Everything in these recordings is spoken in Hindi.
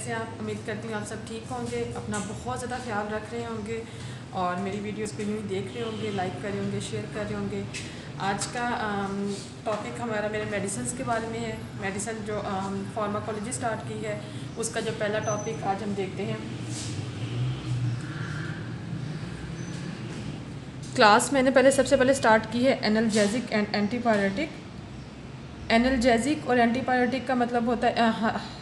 कैसे हैं आप? उम्मीद करती हूँ आप सब ठीक होंगे, अपना बहुत ज़्यादा ख्याल रख रहे होंगे और मेरी वीडियोस को यूँ ही देख रहे होंगे, लाइक कर रहे होंगे, शेयर कर रहे होंगे। आज का टॉपिक हमारा मेरे मेडिसिन के बारे में है। मेडिसिन जो फार्माकोलॉजी स्टार्ट की है उसका जो पहला टॉपिक आज हम देखते हैं। क्लास मैंने सबसे पहले स्टार्ट की है एनाल्जेसिक एंड एंटीपायरेटिक। एनाल्जेसिक और एंटीबायोटिक का मतलब होता है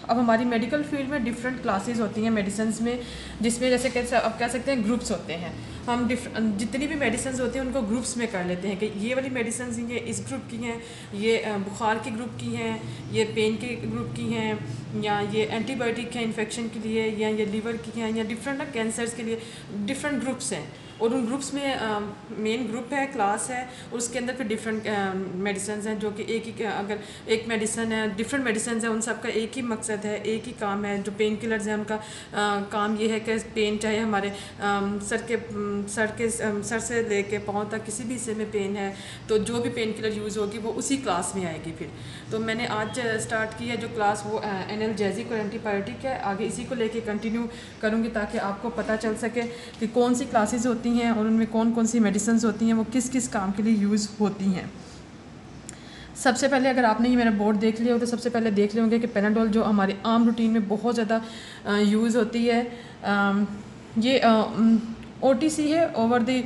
अब हमारी मेडिकल फील्ड में डिफरेंट क्लासेस होती हैं मेडिसिन में, जिसमें जैसे अब कह सकते हैं ग्रुप्स होते हैं। हम जितनी भी मेडिसिन होती हैं उनको ग्रुप्स में कर लेते हैं कि ये वाली मेडिसिन ये इस ग्रुप की हैं, ये बुखार के ग्रुप की हैं, ये पेन के ग्रुप की हैं, या ये एंटीबायोटिक हैं इन्फेक्शन के लिए, या ये लीवर की हैं, या डिफरेंट कैंसर्स के लिए डिफरेंट ग्रुप्स हैं। और उन ग्रुप्स में मेन ग्रुप है, क्लास है, और उसके अंदर फिर डिफरेंट मेडिसिन हैं जो कि एक ही अगर एक मेडिसिन है, डिफरेंट मेडिसिन है, उन सब का एक ही मकसद है, एक ही काम है। जो पेन किलर्स हैं उनका काम ये है कि पेन चाहे हमारे सर से लेके पाँव तक किसी भी हिस्से में पेन है तो जो भी पेन किलर यूज़ होगी वो उसी क्लास में आएगी। फिर तो मैंने आज स्टार्ट की है जो क्लास वो एनाल्जेसिक और एंटीबायोटिक है। आगे इसी को लेके कंटिन्यू करूँगी ताकि आपको पता चल सके कि कौन सी क्लासेस होती हैं और उनमें कौन कौन सी मेडिसिन होती हैं, वो किस किस काम के लिए यूज़ होती हैं। सबसे पहले अगर आपने ये मेरा बोर्ड देख लिया हो तो सबसे पहले देख लेंगे कि पेनाडोल जो हमारे आम रूटीन में बहुत ज़्यादा यूज़ होती है, ये OTC है, ओवर द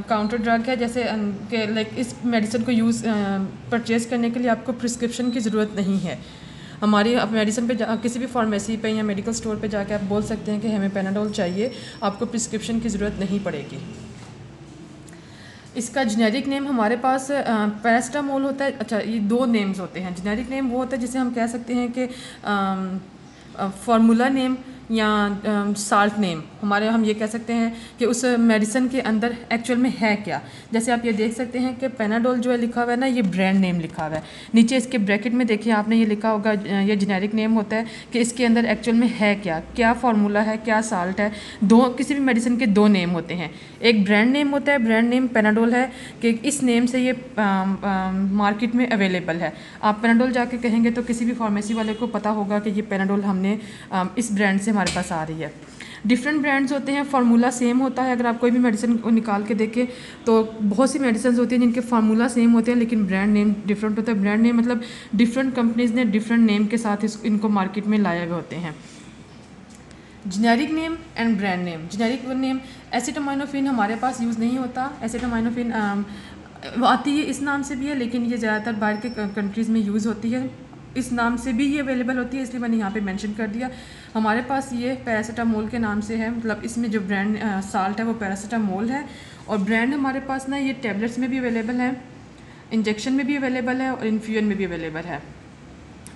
काउंटर ड्रग है। जैसे कि लाइक इस मेडिसिन को परचेज़ करने के लिए आपको प्रिस्क्रिप्शन की ज़रूरत नहीं है। हमारी मेडिसिन पे किसी भी फार्मेसी पे या मेडिकल स्टोर पे जाके आप बोल सकते हैं कि हमें पेनाडोल चाहिए, आपको प्रिस्क्रिप्शन की ज़रूरत नहीं पड़ेगी। इसका जेनेरिक नेम हमारे पास पैरासिटामोल होता है। अच्छा, ये दो नेम्स होते हैं। जेनेरिक नेम वो होता है जिसे हम कह सकते हैं कि फार्मूला नेम या साल्ट नेम। हम ये कह सकते हैं कि उस मेडिसिन के अंदर एक्चुअल में है क्या। जैसे आप ये देख सकते हैं कि पेनाडोल जो है लिखा हुआ है ना, ये ब्रांड नेम लिखा हुआ है। नीचे इसके ब्रैकेट में देखिए आपने ये लिखा होगा, ये जेनेरिक नेम होता है कि इसके अंदर एक्चुअल में है क्या, क्या फार्मूला है, क्या साल्ट है। किसी भी मेडिसिन के दो नेम होते हैं। एक ब्रांड नेम होता है, ब्रांड नेम पेनाडोल है कि इस नेम से ये मार्केट में अवेलेबल है। आप पेनाडोल जाके कहेंगे तो किसी भी फार्मेसी वाले को पता होगा कि ये पेनाडोल हमने इस ब्रांड से हमारे पास आ रही है। डिफरेंट ब्रांड्स होते हैं, फार्मूला सेम होता है। अगर आप कोई भी मेडिसिन को निकाल के देखें तो बहुत सी मेडिसिन होती हैं जिनके फार्मूला सेम होते हैं लेकिन ब्रांड नेम डिफरेंट होता है। ब्रांड नेम मतलब डिफरेंट कंपनीज ने डिफरेंट नेम के साथ इनको मार्केट में लाए हुए होते हैं। Generic name and brand name. Generic name acetaminophen हमारे पास यूज़ नहीं होता। एसिटामिनोफेन आती है इस नाम से भी है, लेकिन ये ज़्यादातर बाहर के कंट्रीज़ में यूज़ होती है। इस नाम से भी ये अवेलेबल होती है, इसलिए मैंने यहाँ पे मेंशन कर दिया। हमारे पास ये पैरासिटामोल के नाम से है, मतलब इसमें जो ब्रांड साल्ट है वो पैरासिटामोल है। और ब्रांड हमारे पास ना ये टैबलेट्स में भी अवेलेबल है, इंजेक्शन में भी अवेलेबल है और इन्फ्यूजन में भी अवेलेबल है।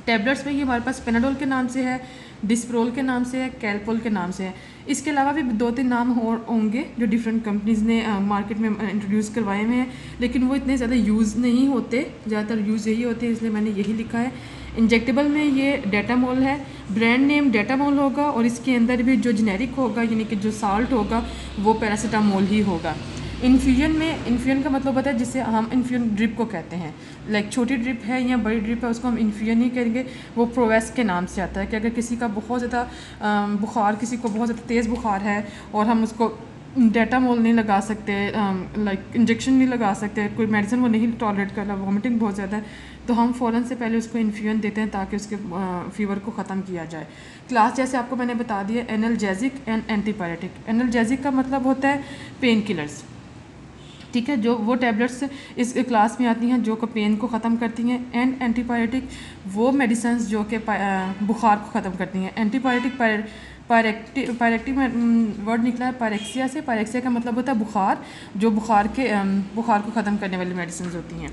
टैबलेट्स में ये हमारे पास पेनाडोल के नाम से है, डिस्प्रोल के नाम से है, कैलपोल के नाम से है। इसके अलावा भी 2-3 नाम होंगे जो डिफरेंट कंपनीज़ ने मार्केट में इंट्रोड्यूस करवाए हुए हैं, लेकिन वो इतने ज़्यादा यूज़ नहीं होते। ज़्यादातर यूज़ यही होते हैं, इसलिए मैंने यही लिखा है। इंजेक्टेबल में ये डेटामोल है, ब्रांड नेम डेटामोल होगा और इसके अंदर भी जो जेनेरिक होगा यानी कि जो साल्ट होगा वो पैरासिटामोल ही होगा। इन्फ्यूजन का मतलब होता है जिसे हम इन्फ्यूजन ड्रिप को कहते हैं। लाइक छोटी ड्रिप है या बड़ी ड्रिप है उसको हम इन्फ्यूजन ही कहेंगे। वो प्रोवेस के नाम से आता है कि अगर किसी का बहुत ज़्यादा बुखार, किसी को बहुत ज़्यादा तेज़ बुखार है और हम उसको डेटामोल नहीं लगा सकते, लाइक इंजेक्शन नहीं लगा सकते, कोई मेडिसिन वो नहीं टॉलरेट कर रहा, वॉमिटिंग बहुत ज़्यादा है, तो हम फ़ौरन से पहले उसको इन्फ्यूजन देते हैं ताकि उसके फीवर को ख़त्म किया जाए। क्लास जैसे आपको मैंने बता दिया एनाल्जेसिक एंड एंटीबायोटिक। एनाल्जेसिक का मतलब होता है पेन किलर्स, ठीक है, जो वो टैबलेट्स इस क्लास में आती हैं जो कि पेन को ख़त्म करती हैं। एंड एंटीबायोटिक वो मेडिसिन जो कि बुखार को ख़त्म करती हैं। एंटीबायोटिक पायरेक्टिव वर्ड निकला है पायरेक्सिया से। पायरेक्सिया का मतलब होता है बुखार, जो बुखार को ख़त्म करने वाली मेडिसिन होती हैं।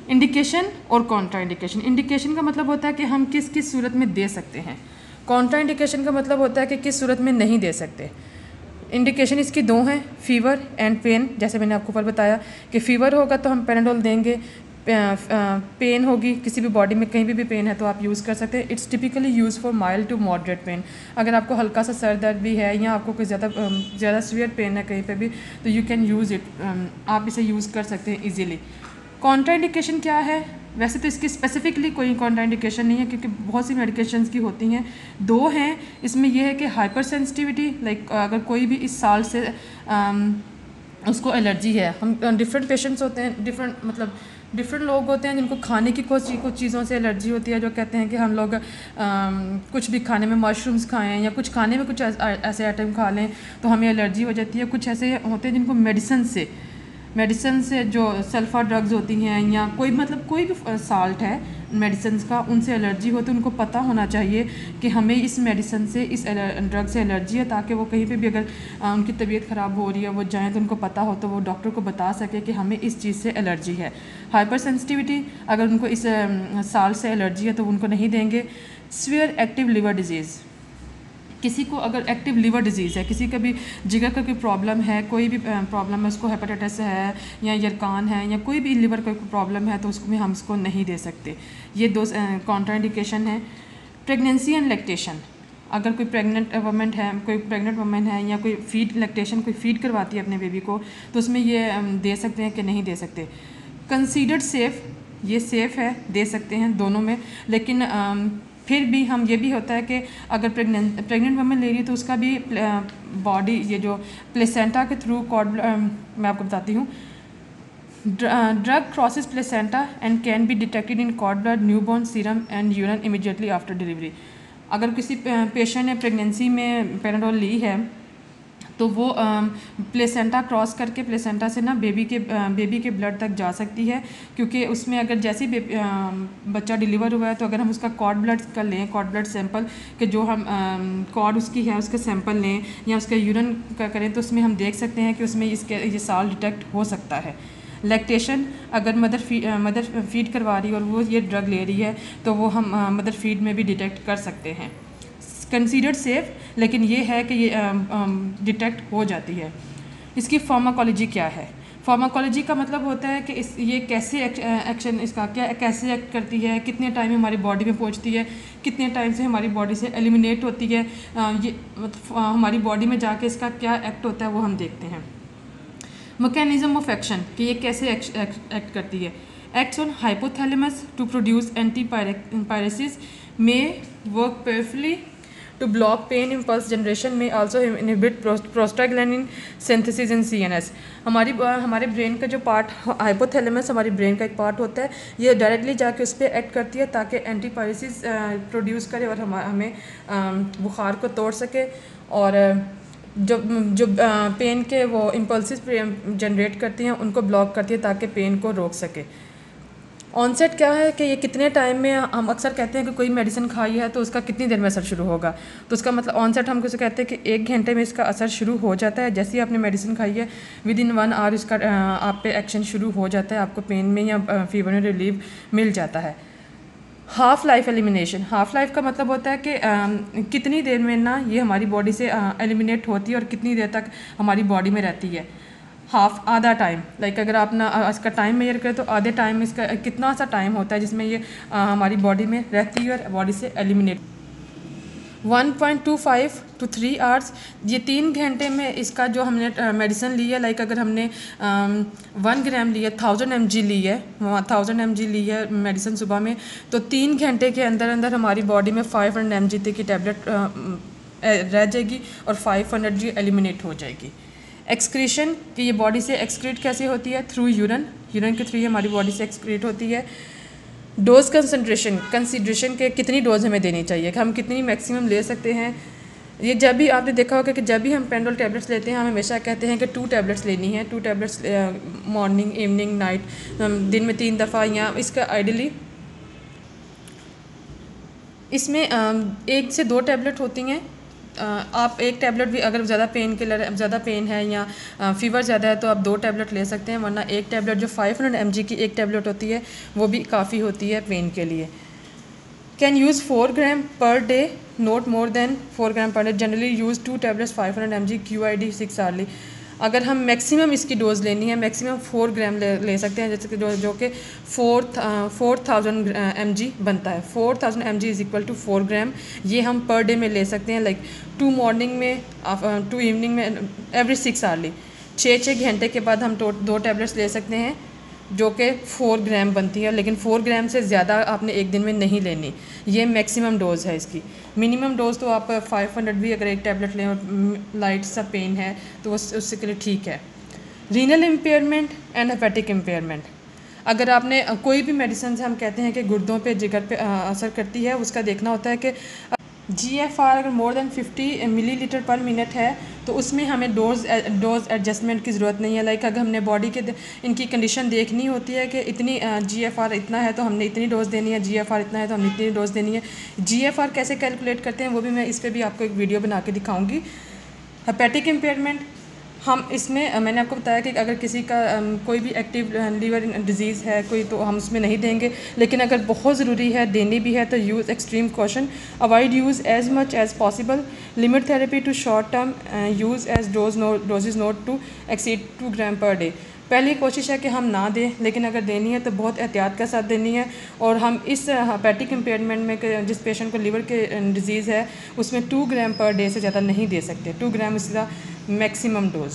इंडिकेशन और कॉन्ट्रा इंडिकेशन। इंडिकेशन का मतलब होता है कि हम किस किस सूरत में दे सकते हैं। कॉन्ट्रा इंडिकेशन का मतलब होता है कि किस सूरत में नहीं दे सकते। इंडिकेशन इसकी दो हैं, फ़ीवर एंड पेन। जैसे मैंने आपको ऊपर बताया कि फ़ीवर होगा तो हम पेनाडोल देंगे, पेन होगी किसी भी बॉडी में कहीं भी पेन है तो आप यूज़ कर सकते हैं। It's typically use for mild to moderate pain. अगर आपको हल्का सा सर दर्द भी है या आपको कोई ज़्यादा सीवियर पेन है कहीं पे भी तो यू कैन यूज़ इट, आप इसे यूज़ कर सकते हैं ईजीली। कॉन्ट्रा इंडिकेशन क्या है? वैसे तो इसकी स्पेसिफिकली कोई कॉन्ट्राइंडिकेशन नहीं है क्योंकि बहुत सी मेडिकेशंस की होती हैं। दो हैं, इसमें यह है कि हाइपर सेंसिटिविटी, लाइक अगर कोई भी इस साल से उसको एलर्जी है। हम डिफरेंट पेशेंट्स होते हैं, डिफरेंट लोग होते हैं जिनको खाने की कुछ चीज़ों से एलर्जी होती है, जो कहते हैं कि हम लोग कुछ भी खाने में मशरूम्स खाएं या कुछ खाने में कुछ ऐसे आइटम खा लें तो हमें एलर्जी हो जाती है। कुछ ऐसे होते हैं जिनको मेडिसिन से जो सल्फा ड्रग्स होती हैं या कोई भी साल्ट है मेडिसिन का, उनसे एलर्जी हो तो उनको पता होना चाहिए कि हमें इस मेडिसिन से, इस ड्रग से एलर्जी है, ताकि वो कहीं पे भी अगर उनकी तबीयत ख़राब हो रही है वो जाएँ तो उनको पता हो, तो वो डॉक्टर को बता सके कि हमें इस चीज़ से एलर्जी है। हाइपर सेंसिटिविटी, अगर उनको इस साल्ट से एलर्जी है तो उनको नहीं देंगे। सीवियर एक्टिव लिवर डिजीज़, किसी को अगर एक्टिव लिवर डिजीज़ है, किसी का भी जिगर का कोई प्रॉब्लम है, कोई भी प्रॉब्लम है, उसको हेपेटाइटिस है या यरकान है या कोई भी लिवर का कोई प्रॉब्लम है, तो उसको भी हम उसको नहीं दे सकते। ये दो कॉन्ट्राइंडिकेशन है। प्रेगनेंसी एंड लैक्टेशन, अगर कोई प्रेग्नेंट वुमेन है या कोई कोई फीड करवाती है अपने बेबी को, तो उसमें ये दे सकते हैं कि नहीं दे सकते। कंसीडर्ड सेफ़, ये सेफ़ है, दे सकते हैं दोनों में, लेकिन फिर भी हम ये भी होता है कि अगर प्रेग्नेंट वुमेन ले रही है तो उसका भी बॉडी, ये जो प्लेसेंटा के थ्रू मैं आपको बताती हूँ, drug crosses placenta and can be detected in cord blood, newborn serum and urine immediately after delivery. अगर किसी पेशेंट ने प्रेगनेंसी में पैराडोल ली है तो वो प्लेसेंटा क्रॉस करके प्लेसेंटा से ना बेबी के ब्लड तक जा सकती है, क्योंकि उसमें अगर जैसे ही बच्चा डिलीवर हुआ है तो अगर हम उसका कॉर्ड ब्लड का लें, कॉर्ड ब्लड सैंपल के जो हम कॉर्ड उसकी है उसका सैंपल लें या उसका यूरिन का करें, तो उसमें हम देख सकते हैं कि उसमें ये साल डिटेक्ट हो सकता है। लैक्टेशन, अगर मदर फीड करवा रही है और वो ये ड्रग ले रही है तो वो हम मदर फीड में भी डिटेक्ट कर सकते हैं। कंसीडर्ड सेफ़, लेकिन ये है कि ये डिटेक्ट हो जाती है। इसकी फार्माकोलॉजी क्या है? फार्माकोलॉजी का मतलब होता है कि ये कैसे एक्शन इसका कैसे एक्ट करती है, कितने टाइम हमारी बॉडी में पहुंचती है, कितने टाइम से हमारी बॉडी से एलिमिनेट होती है, ये हमारी बॉडी में जाके इसका क्या एक्ट होता है वो हम देखते हैं। मैकेनिज्म ऑफ एक्शन, कि ये कैसे एक्ट करती है। Acts on hypothalamus to produce antipyresis, में work powerfully to block pain impulse generation, may also inhibit prostaglandin synthesis in CNS। हमारे ब्रेन का जो पार्ट हाइपोथैलेमस हमारी ब्रेन का एक पार्ट होता है, ये डायरेक्टली जाके उस पर एक्ट करती है ताकि एंटीपायरेसिस प्रोड्यूस करे और हमें बुखार को तोड़ सके, और जो पेन के वो इम्पल्सिस जनरेट करती हैं उनको ब्लॉक करती है ताकि पेन को रोक सके। ऑनसेट क्या है कि ये कितने टाइम में, हम अक्सर कहते हैं कि कोई मेडिसिन खाई है तो उसका कितनी देर में असर शुरू होगा, तो उसका मतलब ऑनसेट हम किसे कहते हैं कि 1 घंटे में इसका असर शुरू हो जाता है। जैसे ही आपने मेडिसिन खाई है विद इन 1 आवर इसका आप पे एक्शन शुरू हो जाता है, आपको पेन में या फीवर में रिलीफ मिल जाता है। Half life elimination, half life का मतलब होता है कि कितनी देर में ना ये हमारी बॉडी से एलिमिनेट होती है और कितनी देर तक हमारी बॉडी में रहती है। आधा टाइम, लाइक अगर आप ना इसका टाइम मेजर करें तो आधे टाइम में इसका कितना सा टाइम होता है जिसमें ये हमारी बॉडी में रहती है और बॉडी से एलिमिनेट। 1.25 to 3 आवर्स, ये 3 घंटे में इसका जो हमने मेडिसिन ली है, लाइक अगर हमने 1 ग्राम ली है, 1000 mg ली है, 1000 mg ली है मेडिसिन सुबह में, तो 3 घंटे के अंदर अंदर हमारी बॉडी में 500 mg तक की टैबलेट रह जाएगी और 500 जी एलिमिनेट हो जाएगी। एक्सक्रीशन, कि ये बॉडी से एक्सक्रीट कैसे होती है, थ्रू यूरिन के थ्रू हमारी बॉडी से एक्सक्रीट होती है। डोज कंसिड्रेशन के कितनी डोज हमें देनी चाहिए, कि हम कितनी मैक्सिमम ले सकते हैं। ये जब भी आपने देखा होगा कि जब भी हम पैराडोल टैबलेट्स लेते हैं हम हमेशा कहते हैं कि 2 टैबलेट्स लेनी है, 2 टैबलेट्स मॉर्निंग, इवनिंग, नाइट, दिन में 3 दफ़ा, या इसका आइडियली इसमें 1 से 2 टैबलेट होती हैं। आप 1 टैबलेट भी, अगर ज़्यादा पेन है या फ़ीवर ज़्यादा है तो आप 2 टैबलेट ले सकते हैं, वरना 1 टैबलेट जो 500 mg की 1 टैबलेट होती है वो भी काफ़ी होती है पेन के लिए। Can use 4 gram per day, not more than 4 gram per day, generally use 2 tablets 500 mg QID 6 hourly। अगर हम मैक्सिमम इसकी डोज़ लेनी है, मैक्सिमम 4 ग्राम ले सकते हैं, जैसे कि जो कि 4000 mg बनता है। 4000 mg इज़ इक्वल टू 4 ग्राम, ये हम पर डे में ले सकते हैं, लाइक 2 मॉर्निंग में, 2 इवनिंग में, एवरी 6 hourly। 6 घंटे के बाद हम 2 टैबलेट्स ले सकते हैं, जो कि 4 ग्राम बनती है, लेकिन 4 ग्राम से ज़्यादा आपने एक दिन में नहीं लेनी। ये मैक्सिमम डोज़ है इसकी। मिनिमम डोज़ तो आप 500 भी अगर एक टैबलेट लें और लाइट सा पेन है तो उसके लिए ठीक है। Renal impairment and hepatic impairment, अगर आपने कोई भी मेडिसिन हम कहते हैं कि गुर्दों पे जिगर पे असर करती है, उसका देखना होता है कि GFR अगर मोर देन 50 मिलीलीटर पर मिनट है तो उसमें हमें डोज एडजस्टमेंट की ज़रूरत नहीं है। लाइक अगर हमने बॉडी के इनकी कंडीशन देखनी होती है कि इतनी GFR इतना है तो हमने इतनी डोज़ देनी है, GFR इतना है तो हमने इतनी डोज़ देनी है। GFR कैसे कैलकुलेट करते हैं वो भी मैं इस पर भी आपको एक वीडियो बना के दिखाऊँगी। हेपेटिक इम्पेयरमेंट, हम इसमें मैंने आपको बताया कि अगर किसी का कोई भी एक्टिव लीवर डिजीज़ है कोई, तो हम उसमें नहीं देंगे, लेकिन अगर बहुत ज़रूरी है देनी भी है तो use extreme caution, avoid use as much as possible, limit therapy to short term use as doses not to exceed 2 gram per day. पहली कोशिश है कि हम ना दें, लेकिन अगर देनी है तो बहुत एहतियात के साथ देनी है। और हम इस हेपेटिक इम्पेयरमेंट में जिस पेशेंट को लीवर के डिजीज़ है उसमें 2 ग्राम पर डे से ज़्यादा नहीं दे सकते। 2 ग्राम इसका मैक्सिमम डोज।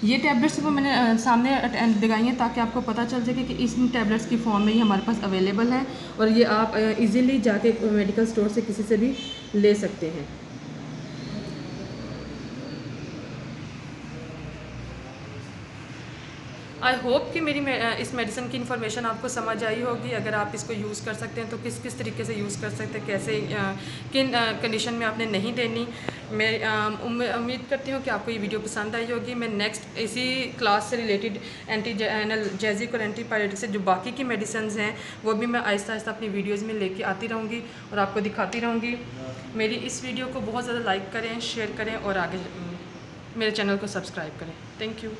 ये टैबलेट्स वो मैंने सामने दिखाई हैं ताकि आपको पता चल सके कि इन टैबलेट्स की फॉर्म में ही हमारे पास अवेलेबल है और ये आप इजीली जाके मेडिकल स्टोर से किसी से भी ले सकते हैं। आई होप कि मेरी इस मेडिसिन की इन्फॉर्मेशन आपको समझ आई होगी। अगर आप इसको यूज़ कर सकते हैं तो किस किस तरीके से यूज़ कर सकते हैं, कैसे किन कंडीशन में आपने नहीं देनी। मैं उम्मीद करती हूँ कि आपको ये वीडियो पसंद आई होगी। मैं नेक्स्ट इसी क्लास से रिलेटेड एंटी एनाल्जेसिक और एंटीपायरेटिक से जो बाकी की मेडिसिन हैं वो भी मैं आहिस्ता आहिस्ता अपनी वीडियोज़ में लेके आती रहूँगी और आपको दिखाती रहूँगी। मेरी इस वीडियो को बहुत ज़्यादा लाइक करें, शेयर करें और आगे मेरे चैनल को सब्सक्राइब करें। Thank you.